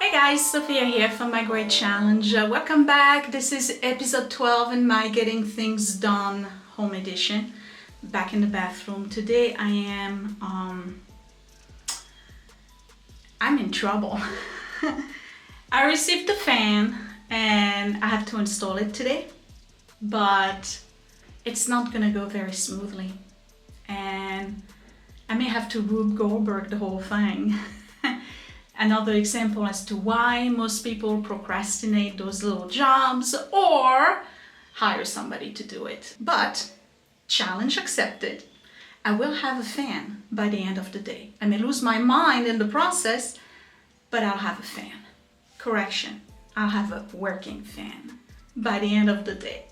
Hey guys, Sophia here from My Great Challenge. Welcome back. This is episode 12 in my Getting Things Done home edition. Back in the bathroom. Today I'm in trouble. I received the fan and I have to install it today, but it's not gonna go very smoothly. And I may have to Rube Goldberg the whole thing. Another example as to why most people procrastinate those little jobs or hire somebody to do it. But challenge accepted. I will have a fan by the end of the day. I may lose my mind in the process, but I'll have a fan. Correction, I'll have a working fan by the end of the day.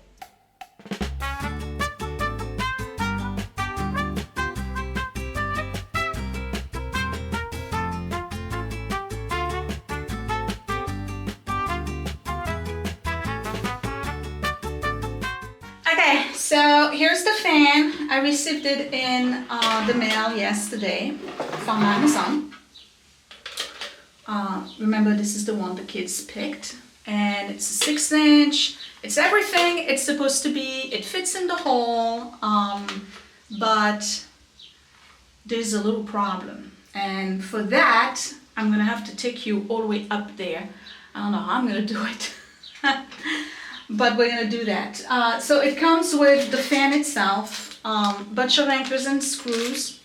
Okay, so here's the fan. I received it in the mail yesterday from Amazon. Remember, this is the one the kids picked, and it's a 6-inch. It's everything it's supposed to be. It fits in the hole, but there's a little problem. And for that, I'm gonna have to take you all the way up there. I don't know how I'm gonna do it. But we're gonna do that. So it comes with the fan itself, bunch of anchors and screws.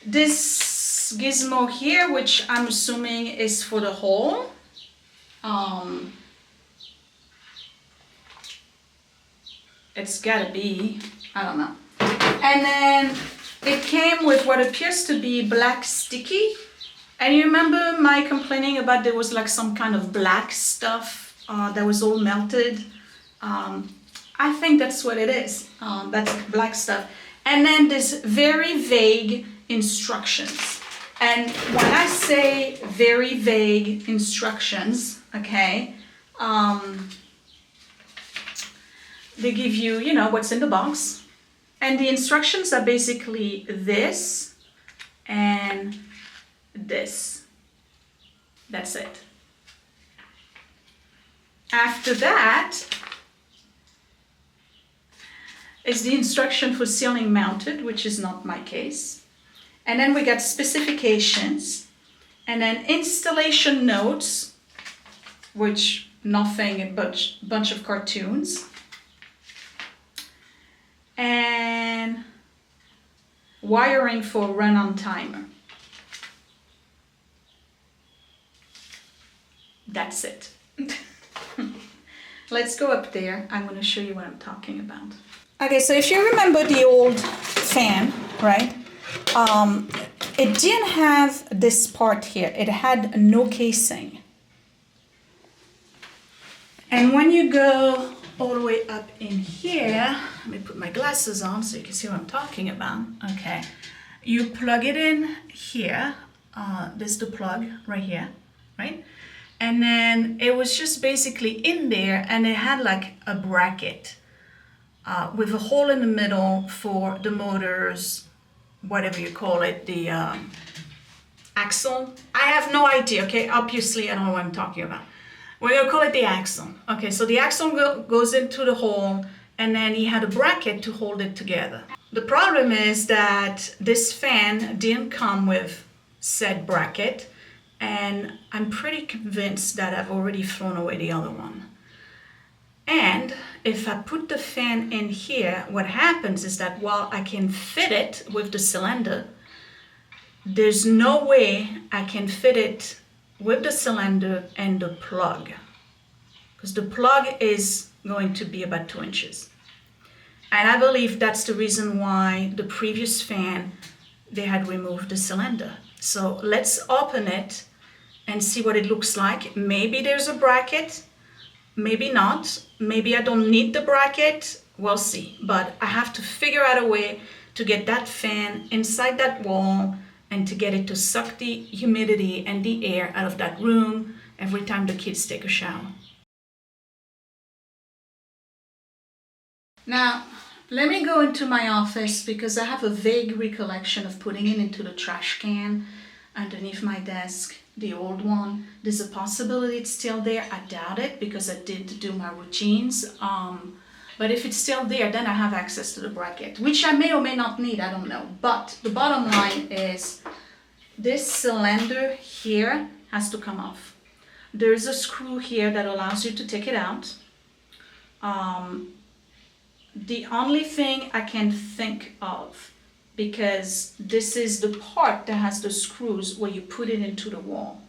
This gizmo here, which I'm assuming is for the hole. It's gotta be, I don't know. And then it came with what appears to be black sticky. And you remember my complaining about there was like some kind of black stuff that was all melted. I think that's what it is. That's black stuff. And then there's very vague instructions. And when I say very vague instructions, okay, they give you, you know, what's in the box. And the instructions are basically this and this. That's it. After that is the instruction for ceiling mounted, which is not my case. And then we got specifications, and then installation notes, which nothing but bunch of cartoons. And wiring for run-on timer. That's it. Let's go up there. I'm going to show you what I'm talking about. Okay, so if you remember the old fan, right? It didn't have this part here. It had no casing. And when you go all the way up in here, let me put my glasses on so you can see what I'm talking about. Okay, you plug it in here. This is the plug right here, right? And then it was just basically in there, and it had like a bracket with a hole in the middle for the motors, whatever you call it, the axle. I have no idea, okay? Obviously, I don't know what I'm talking about. We're gonna call it the axle. Okay, so the axle goes into the hole, and then he had a bracket to hold it together. The problem is that this fan didn't come with said bracket, and I'm pretty convinced that I've already thrown away the other one. And if I put the fan in here, what happens is that while I can fit it with the cylinder, there's no way I can fit it with the cylinder and the plug, because the plug is going to be about 2 inches. And I believe that's the reason why the previous fan, they had removed the cylinder. So let's open it and see what it looks like. Maybe there's a bracket, maybe not. Maybe I don't need the bracket, we'll see. But I have to figure out a way to get that fan inside that wall and to get it to suck the humidity and the air out of that room every time the kids take a shower. Now, let me go into my office because I have a vague recollection of putting it into the trash can underneath my desk. the old one. There's a possibility it's still there. I doubt it because I did do my routines. But if it's still there, then I have access to the bracket, which I may or may not need, I don't know. But the bottom line is this cylinder here has to come off. There's a screw here that allows you to take it out. The only thing I can think of, because this is the part that has the screws where you put it into the wall,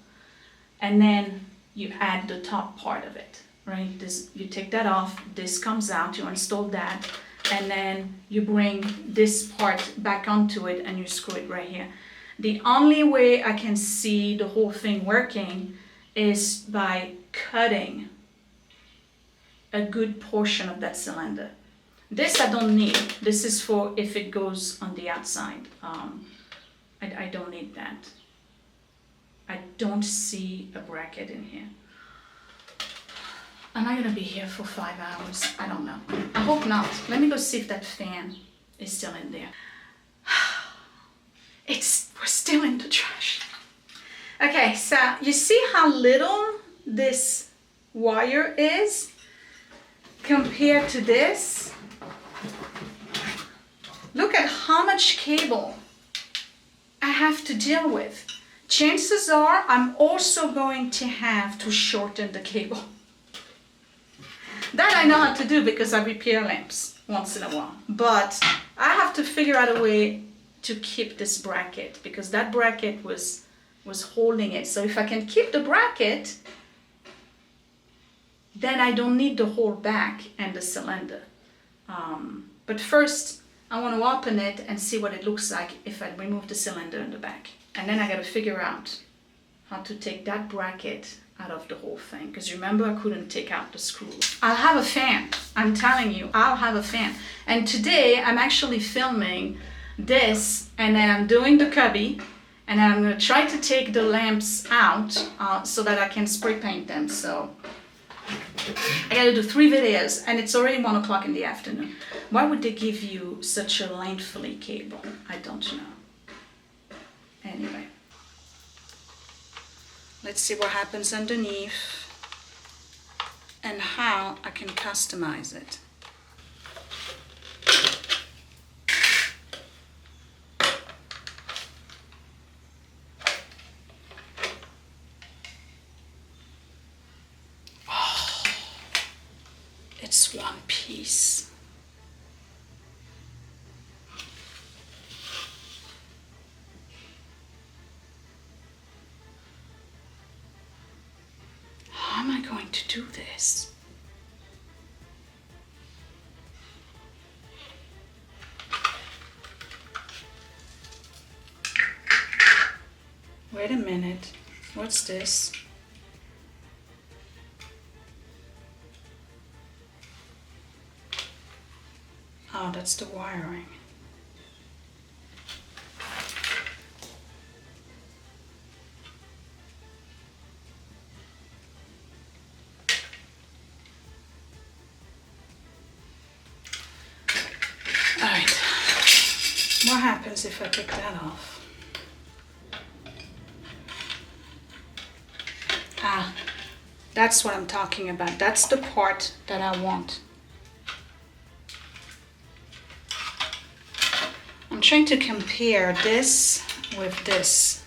and then you add the top part of it, right? This, you take that off, this comes out, you install that, and then you bring this part back onto it and you screw it right here. The only way I can see the whole thing working is by cutting a good portion of that cylinder. This I don't need. This is for if it goes on the outside. I don't need that. I don't see a bracket in here. Am I gonna be here for 5 hours? I don't know. I hope not. Let me go see if that fan is still in there. We're still in the trash. Okay, so you see how little this wire is compared to this? Look at how much cable I have to deal with. Chances are I'm also going to have to shorten the cable. That I know how to do because I repair lamps once in a while. But I have to figure out a way to keep this bracket because that bracket was holding it. So if I can keep the bracket, then I don't need the whole back and the cylinder. But first, I want to open it and see what it looks like if I remove the cylinder in the back. And then I got to figure out how to take that bracket out of the whole thing. Because remember, I couldn't take out the screws. I'll have a fan. I'm telling you, I'll have a fan. And today, I'm actually filming this, and then I'm doing the cubby, and then I'm going to try to take the lamps out so that I can spray paint them. So I got to do 3 videos, and it's already 1 o'clock in the afternoon. Why would they give you such a lengthy cable? I don't know. Anyway, let's see what happens underneath and how I can customize it. Oh, it's one piece. How am I going to do this? Wait a minute. What's this? Oh, that's the wiring. Alright, what happens if I take that off? Ah, that's what I'm talking about. That's the part that I want. I'm trying to compare this with this.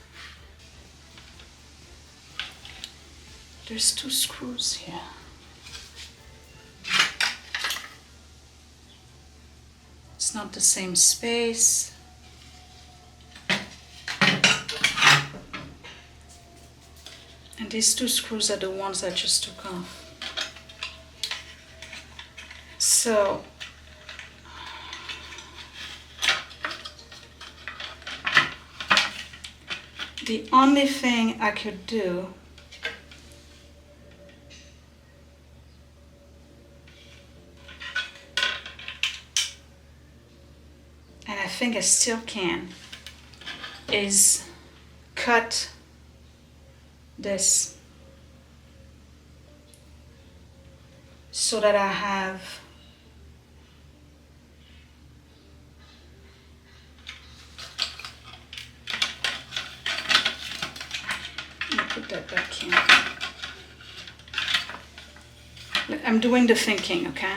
There's 2 screws here. It's not the same space. And these 2 screws are the ones I just took off. So the only thing I could do I think I still can, is cut this so that I have that back in. I'm doing the thinking, okay?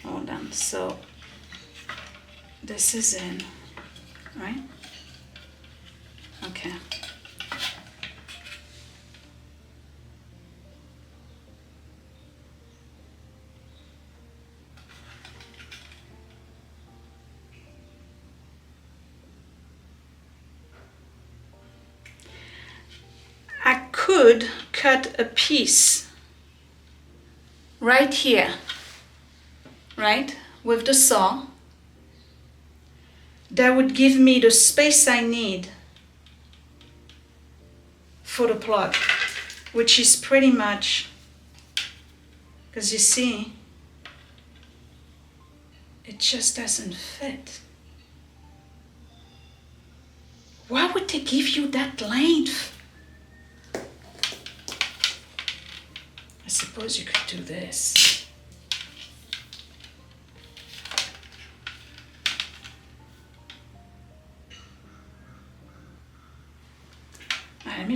Hold on. So this is in, right? Okay. I could cut a piece right here, right, with the saw. That would give me the space I need for the plug, which is pretty much, because you see, it just doesn't fit. Why would they give you that length? I suppose you could do this. All right, let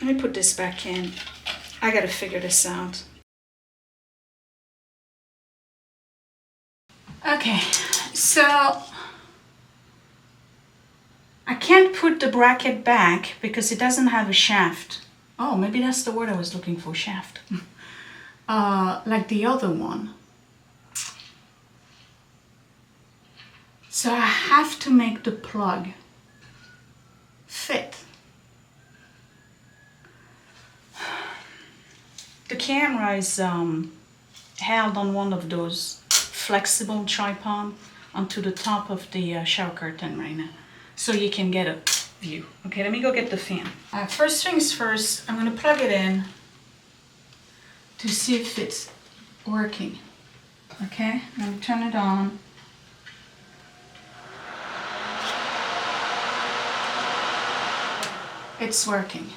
me put this back in. I gotta figure this out. Okay, so I can't put the bracket back because it doesn't have a shaft. Oh, maybe that's the word I was looking for, shaft. Like the other one. So I have to make the plug fit. The camera is held on one of those flexible tripod onto the top of the shower curtain right now, so you can get a view. Okay, let me go get the fan. First things first, I'm gonna plug it in to see if it's working. Okay, I'm gonna turn it on. It's working.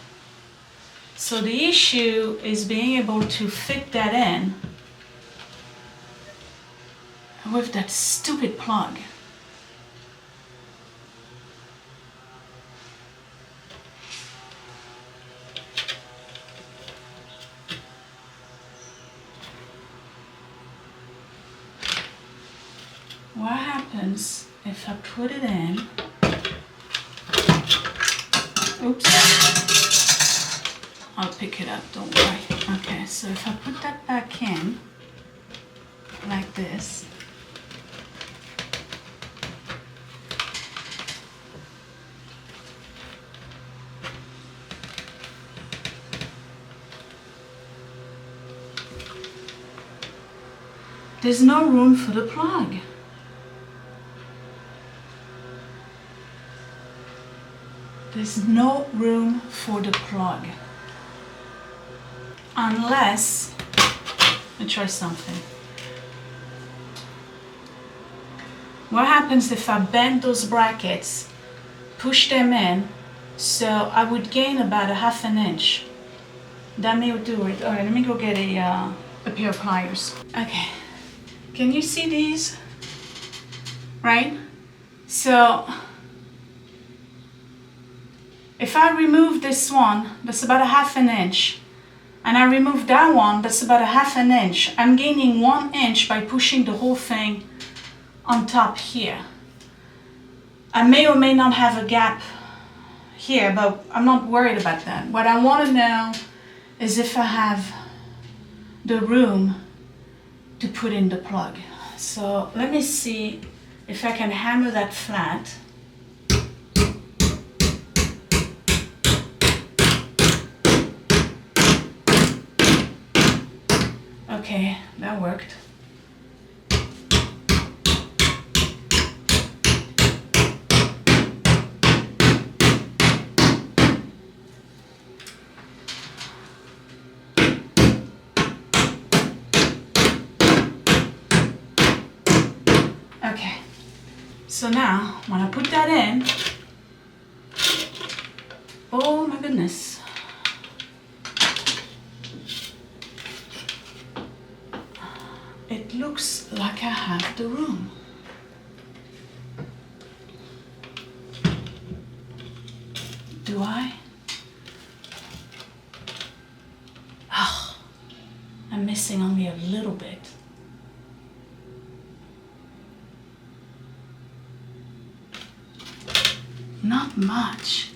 So the issue is being able to fit that in with that stupid plug. What happens if I put it in? Oops. I'll pick it up, don't worry. Okay, so if I put that back in, like this, there's no room for the plug. There's no room for the plug. Unless, let me try something. What happens if I bend those brackets, push them in, so I would gain about 1/2 inch. That may do it. All right, let me go get a pair of pliers. Okay, can you see these? Right? So, if I remove this one, that's about 1/2 inch. And I remove that one, that's about 1/2 inch. I'm gaining 1 inch by pushing the whole thing on top here. I may or may not have a gap here, but I'm not worried about that. What I want to know is if I have the room to put in the plug. So let me see if I can hammer that flat. Okay, that worked. Okay, so now when I put that in, oh my goodness. It looks like I have the room. Do I? missing only a little bit. Not much.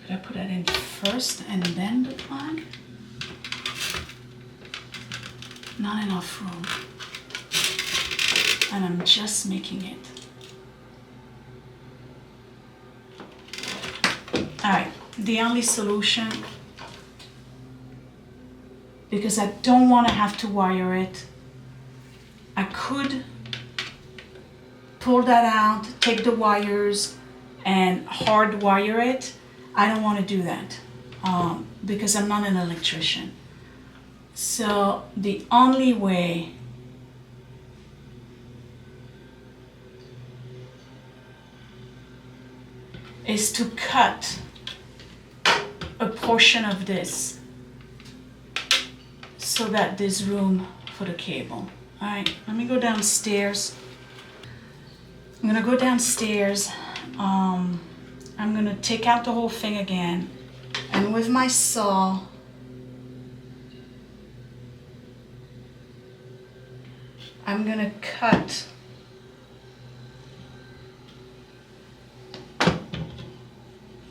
Could I put that in first and then the plug? Not enough room. And I'm just making it. All right, the only solution, because I don't want to have to wire it, I could pull that out, take the wires and hard wire it. I don't want to do that because I'm not an electrician. So the only way is to cut a portion of this so that there's room for the cable. All right, let me go downstairs. I'm gonna go downstairs. I'm gonna take out the whole thing again, and with my saw, I'm gonna cut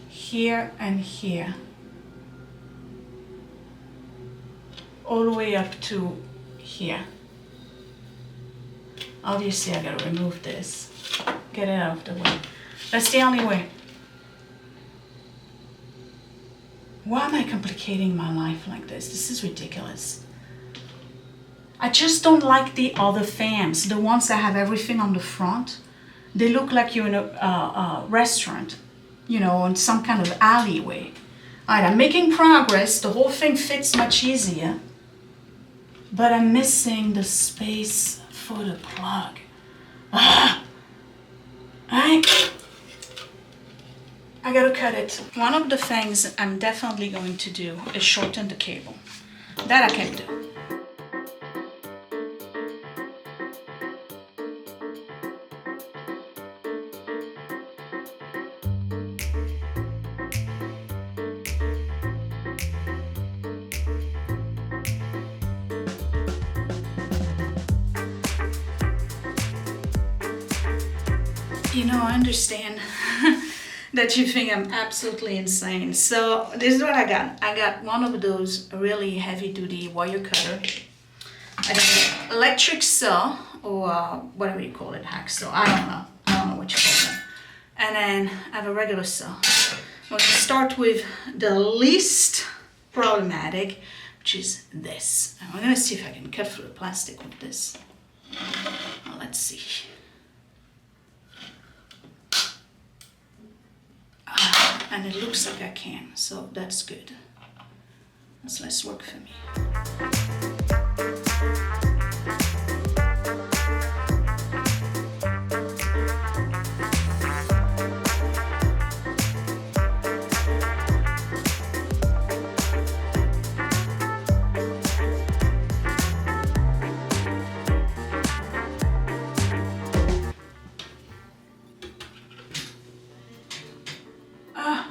here and here, all the way up to here. Obviously I gotta remove this, get it out of the way. That's the only way. Why am I complicating my life like this? This is ridiculous. I just don't like the other fans, the ones that have everything on the front. They look like you're in a restaurant, you know, in some kind of alleyway. All right, I'm making progress. The whole thing fits much easier, but I'm missing the space for the plug. All right, I gotta cut it. One of the things I'm definitely going to do is shorten the cable. That I can do. You know, I understand that you think I'm absolutely insane. So this is what I got. I got one of those really heavy-duty wire cutter. I got an electric saw, or whatever you call it, hacksaw. I don't know what you call it. And then I have a regular saw. We'll start with the least problematic, which is this. And we're gonna see if I can cut through the plastic with this. Well, let's see. And it looks like I can, so that's good. That's less work for me.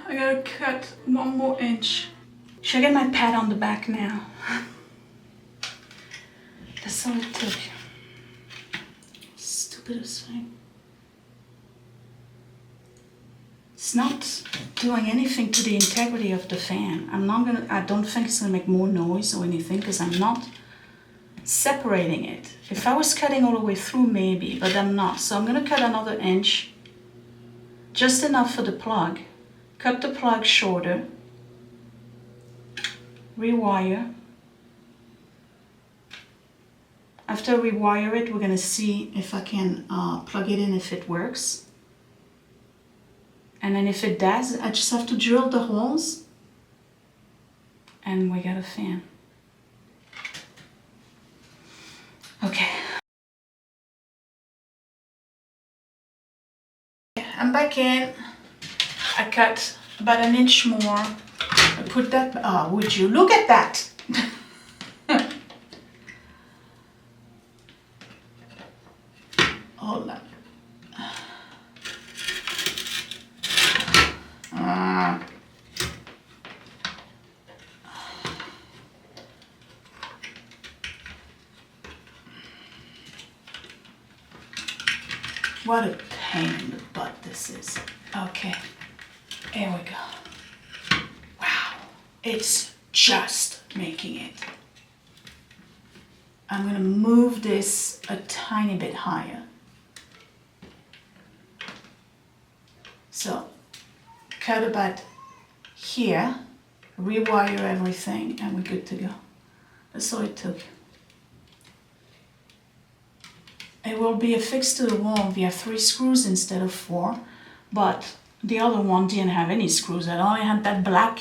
I gotta cut 1 more inch. Should I get my pad on the back now? That's all it took. Stupidest thing. It's not doing anything to the integrity of the fan. I don't think it's gonna make more noise or anything because I'm not separating it. If I was cutting all the way through, maybe, but I'm not. So I'm gonna cut another inch, just enough for the plug. Cut the plug shorter, rewire. After we wire it, we're gonna see if I can plug it in, if it works. And then if it does, I just have to drill the holes and we got a fan. Okay. I'm back in. I cut about 1 inch more. I put that, would you look at that? Hold on. What a pain in the butt this is. Okay, here we go. Wow, it's just making it. I'm gonna move this a tiny bit higher. So, cut about here, rewire everything, and we're good to go. That's all it took. It will be affixed to the wall via 3 screws instead of 4, but the other one didn't have any screws. It only had that black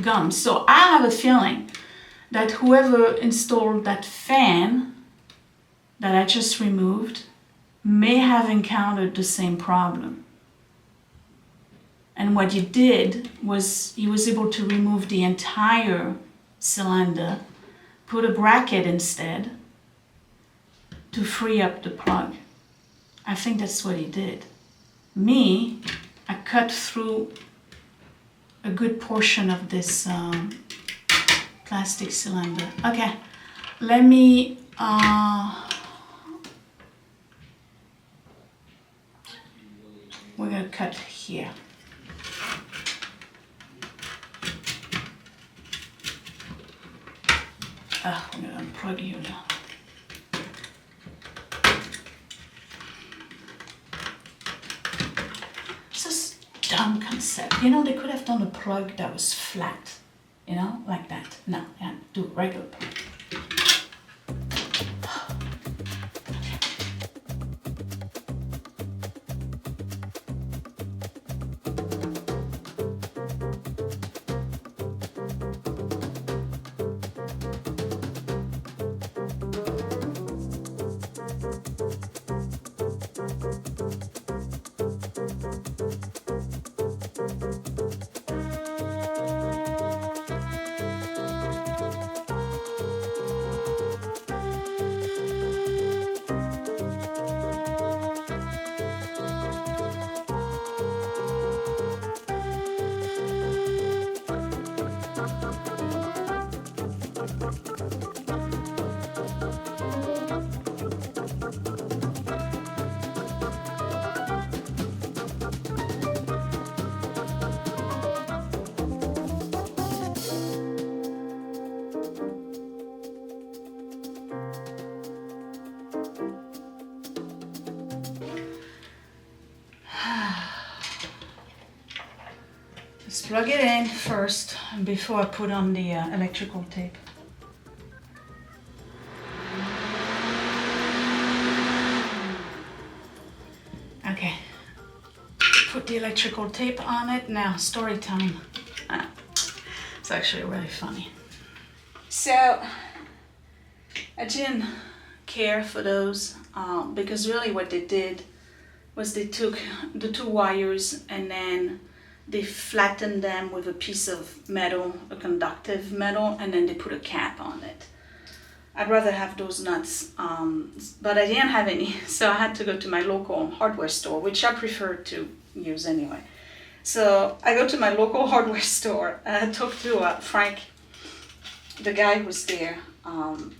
gum. So I have a feeling that whoever installed that fan that I just removed may have encountered the same problem. And what he did was he was able to remove the entire cylinder, put a bracket instead to free up the plug. I think that's what he did. Me, I cut through a good portion of this plastic cylinder. Okay, let me we're gonna cut here. I'm gonna unplug you now. It's a dumb concept. You know, they could have done a plug that was flat, you know, like that. No, they had to do a regular plug. Let's plug it in first before I put on the electrical tape. Okay, put the electrical tape on it. Now, story time. It's actually really funny. So, I didn't care for those because really what they did was they took the 2 wires and then they flattened them with a piece of metal, a conductive metal, and then they put a cap on it. I'd rather have those nuts, but I didn't have any, so I had to go to my local hardware store, which I prefer to use anyway. So I go to my local hardware store, and I talked to Frank, the guy who was there, and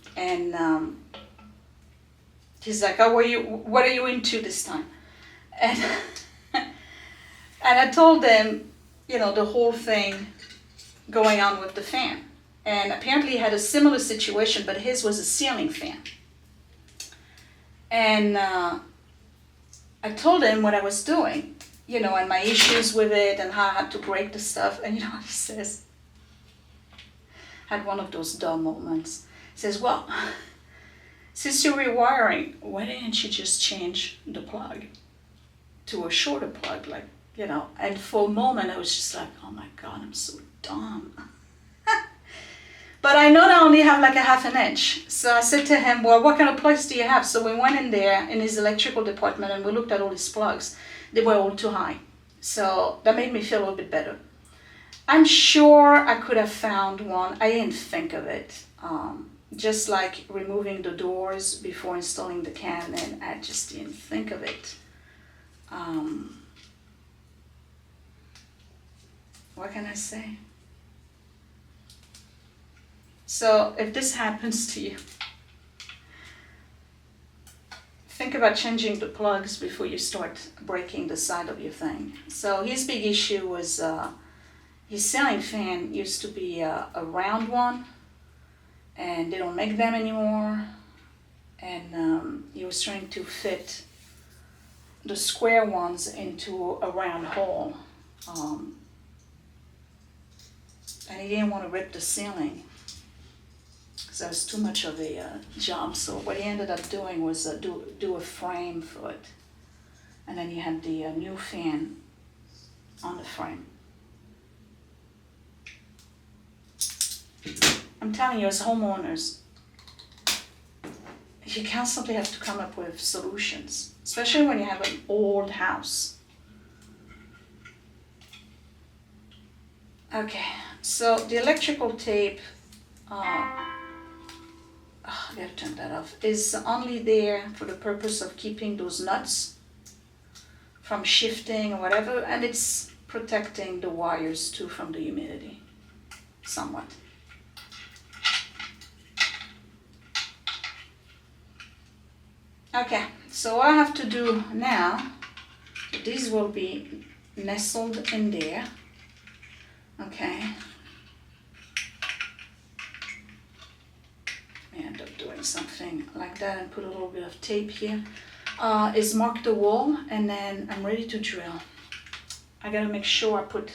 he's like, "Oh, what are you into this time?" And and I told them, you know, the whole thing going on with the fan. And apparently he had a similar situation, but his was a ceiling fan. And I told him what I was doing, you know, and my issues with it and how I had to break the stuff. And you know what he says? Had one of those dumb moments. He says, "Well, since you're rewiring, why didn't you just change the plug to a shorter plug, like, you know?" And for a moment I was just like, oh my God, I'm so dumb. But I know I only have like a 1/2 inch. So I said to him, "Well, what kind of plugs do you have?" So we went in there in his electrical department and we looked at all his plugs. They were all too high. So that made me feel a little bit better. I'm sure I could have found one. I didn't think of it. Just like removing the doors before installing the cabinet, I just didn't think of it. What can I say? So if this happens to you, think about changing the plugs before you start breaking the side of your thing. So his big issue was his ceiling fan used to be a round one, and they don't make them anymore. And he was trying to fit the square ones into a round hole. And he didn't want to rip the ceiling because that was too much of a job. So what he ended up doing was do a frame for it. And then he had the new fan on the frame. I'm telling you, as homeowners, you constantly have to come up with solutions, especially when you have an old house. Okay, so the electrical tape, I gotta turn that off, is only there for the purpose of keeping those nuts from shifting or whatever, and it's protecting the wires too from the humidity, somewhat. Okay, so what I have to do now, these will be nestled in there. Okay. I end up doing something like that and put a little bit of tape here. Is mark the wall, and then I'm ready to drill. I gotta make sure I put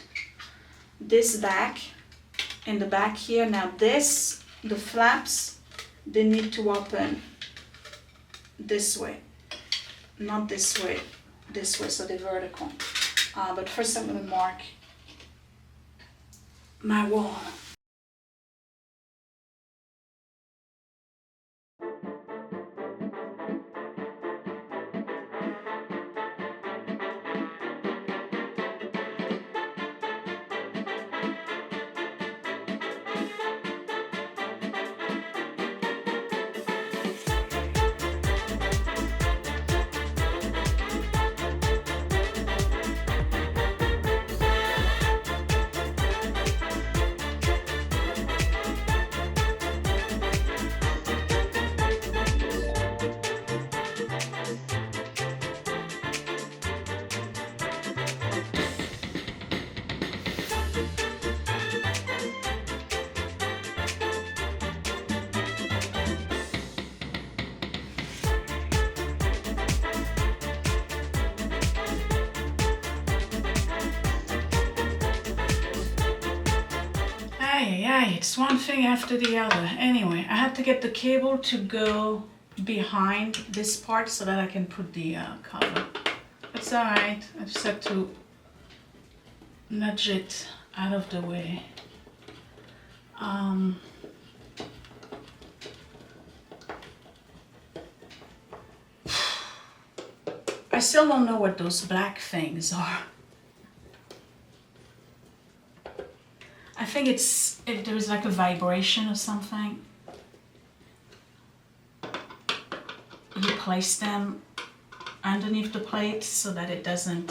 this back in the back here. Now this, the flaps, they need to open this way, not this way, this way, so they're vertical. But first I'm gonna mark my wall. It's one thing after the other. Anyway, I had to get the cable to go behind this part so that I can put the cover. It's alright, I just have to nudge it out of the way. I still don't know what those black things are. I think it's if there's like a vibration or something. You place them underneath the plate so that it doesn't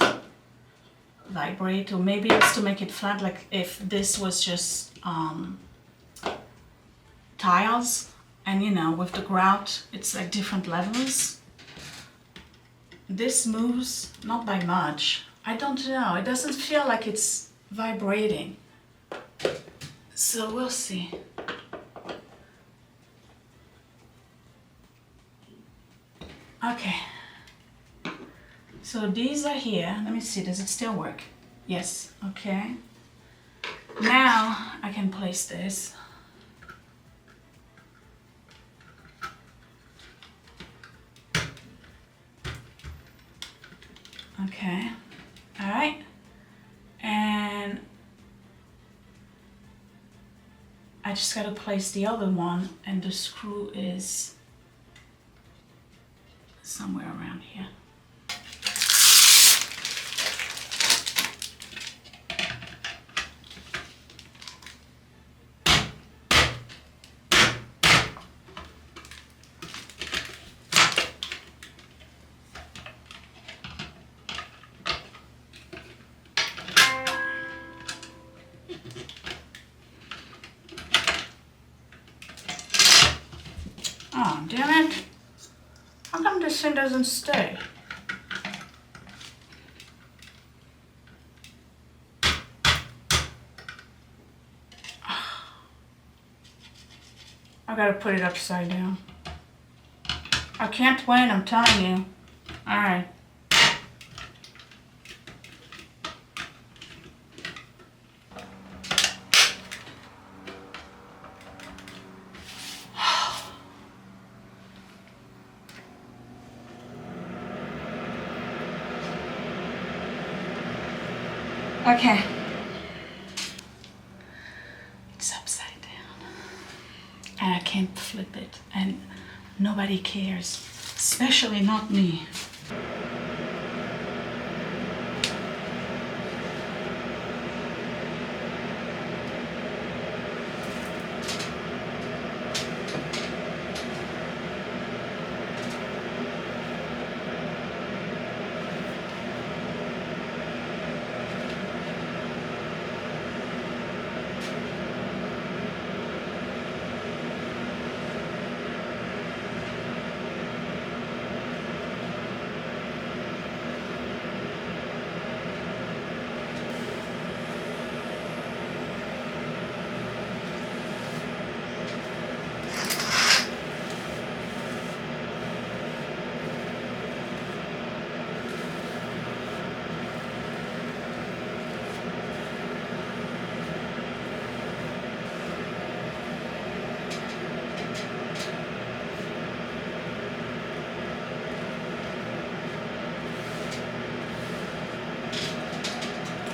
vibrate, or maybe it's to make it flat, like if this was just tiles, and you know, with the grout it's like different levels. This moves not by much. I don't know, it doesn't feel like it's vibrating. So we'll see. Okay. So these are here. Let me see, does it still work? Yes, okay. Now I can place this. Okay, all right. And I just gotta place the other one, and the screw is somewhere around here. Oh, damn it. How come this thing doesn't stay? I gotta put it upside down. I can't win, I'm telling you. Alright. Okay. It's upside down. And I can't flip it. And nobody cares. Especially not me.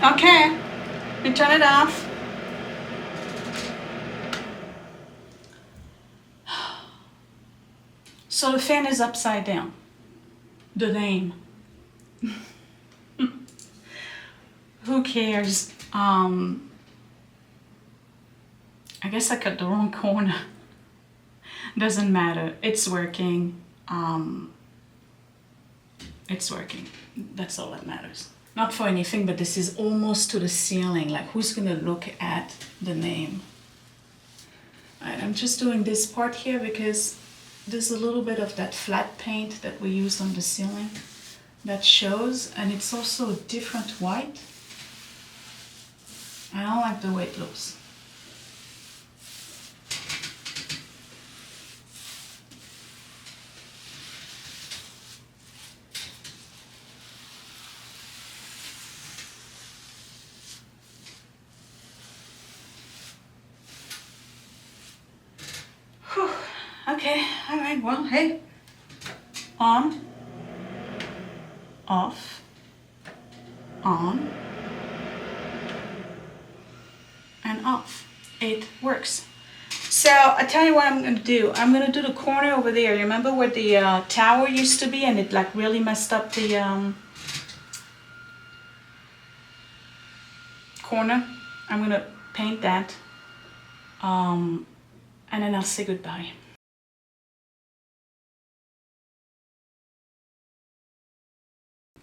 Okay, we turn it off. So the fan is upside down. The name. Who cares? I guess I cut the wrong corner. Doesn't matter. It's working. It's working. That's all that matters. Not for anything, but this is almost to the ceiling. Like, who's gonna look at the name? Alright, I'm just doing this part here because there's a little bit of that flat paint that we used on the ceiling that shows, and it's also a different white. I don't like the way it looks. Okay, all right, well, hey, on, off, on, and off. It works. So I tell you what I'm going to do. I'm going to do the corner over there. You remember where the tower used to be, and it like really messed up the corner? I'm going to paint that, and then I'll say goodbye.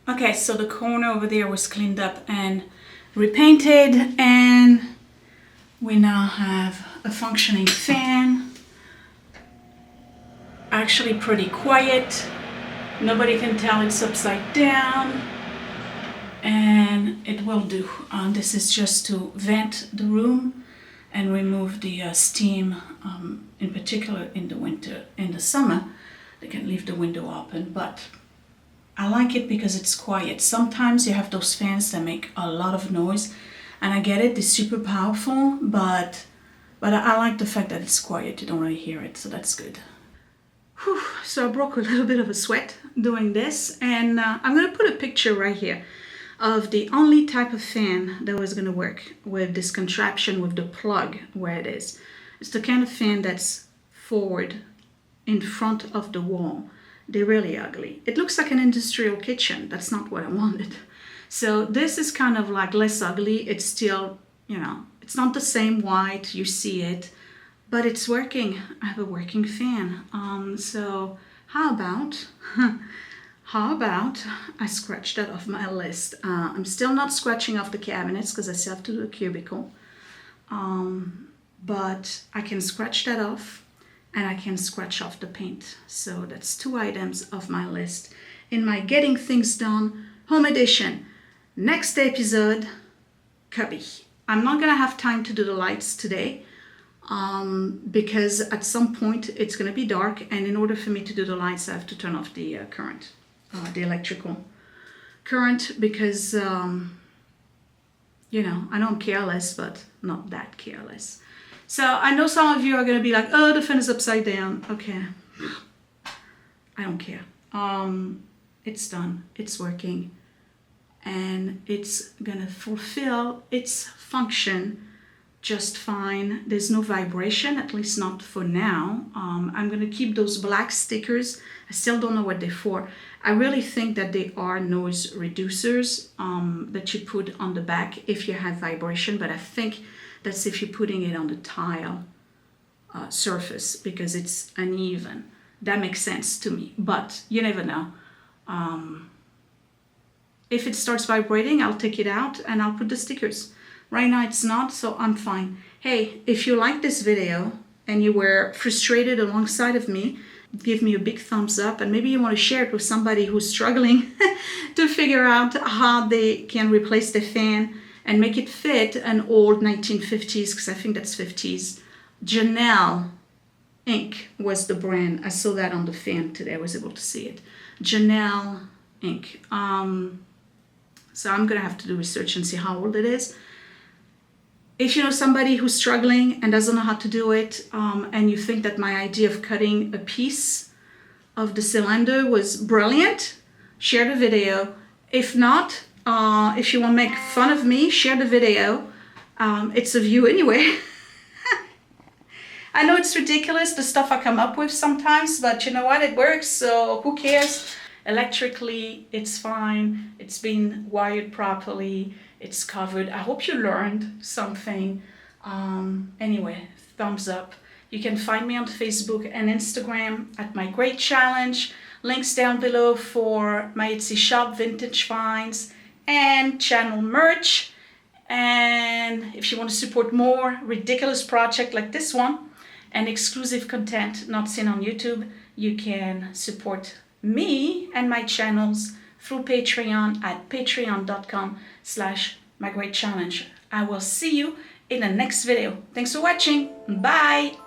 Okay, so the corner over there was cleaned up and repainted, and we now have a functioning fan. Actually pretty quiet. Nobody can tell it's upside down, and it will do. This is just to vent the room and remove the steam, in particular in the winter. In the summer, they can leave the window open, but I like it because it's quiet. Sometimes you have those fans that make a lot of noise, and I get it, it's super powerful, but I like the fact that it's quiet. You don't really hear it, so that's good. Whew. So I broke a little bit of a sweat doing this, and I'm gonna put a picture right here of the only type of fan that was gonna work with this contraption with the plug where it is. It's the kind of fan that's forward in front of the wall. They're really ugly. It looks like an industrial kitchen. That's not what I wanted. So this is kind of like less ugly. It's still, you know, it's not the same white, you see it, but it's working. I have a working fan. So how about I scratch that off my list. I'm still not scratching off the cabinets because I still have to do a cubicle. But I can scratch that off. and I can scratch off the paint. So that's 2 items of my list in my Getting Things Done Home Edition. Next episode, cubby. I'm not gonna have time to do the lights today because at some point it's gonna be dark, and in order for me to do the lights I have to turn off the current, the electrical current, because you know, I know I'm careless, but not that careless. So I know some of you are gonna be like, oh, the fan is upside down. Okay, I don't care. It's done, it's working, and it's gonna fulfill its function just fine. There's no vibration, at least not for now. I'm gonna keep those black stickers. I still don't know what they're for. I really think that they are noise reducers that you put on the back if you have vibration, but I think that's if you're putting it on the tile surface because it's uneven. That makes sense to me, but you never know. If it starts vibrating, I'll take it out and I'll put the stickers. Right now it's not, so I'm fine. Hey, if you like this video and you were frustrated alongside of me, give me a big thumbs up, and maybe you want to share it with somebody who's struggling to figure out how they can replace the fan and make it fit an old 1950s, because I think that's 50s. Janelle Ink was the brand. I saw that on the fan today. I was able to see it. Janelle Ink. So I'm gonna have to do research and see how old it is. If you know somebody who's struggling and doesn't know how to do it, and you think that my idea of cutting a piece of the cylinder was brilliant, share the video. If not, if you want to make fun of me, share the video. It's of you anyway. I know it's ridiculous, the stuff I come up with sometimes, but you know what, it works, so who cares? Electrically, it's fine. It's been wired properly. It's covered. I hope you learned something. Anyway, thumbs up. You can find me on Facebook and Instagram at My Great Challenge. Links down below for my Etsy shop, Vintage Finds, and channel merch. And if you want to support more ridiculous projects like this one and exclusive content not seen on YouTube, you can support me and my channels through Patreon at patreon.com/mygreatchallenge. I will see you in the next video. Thanks for watching. Bye.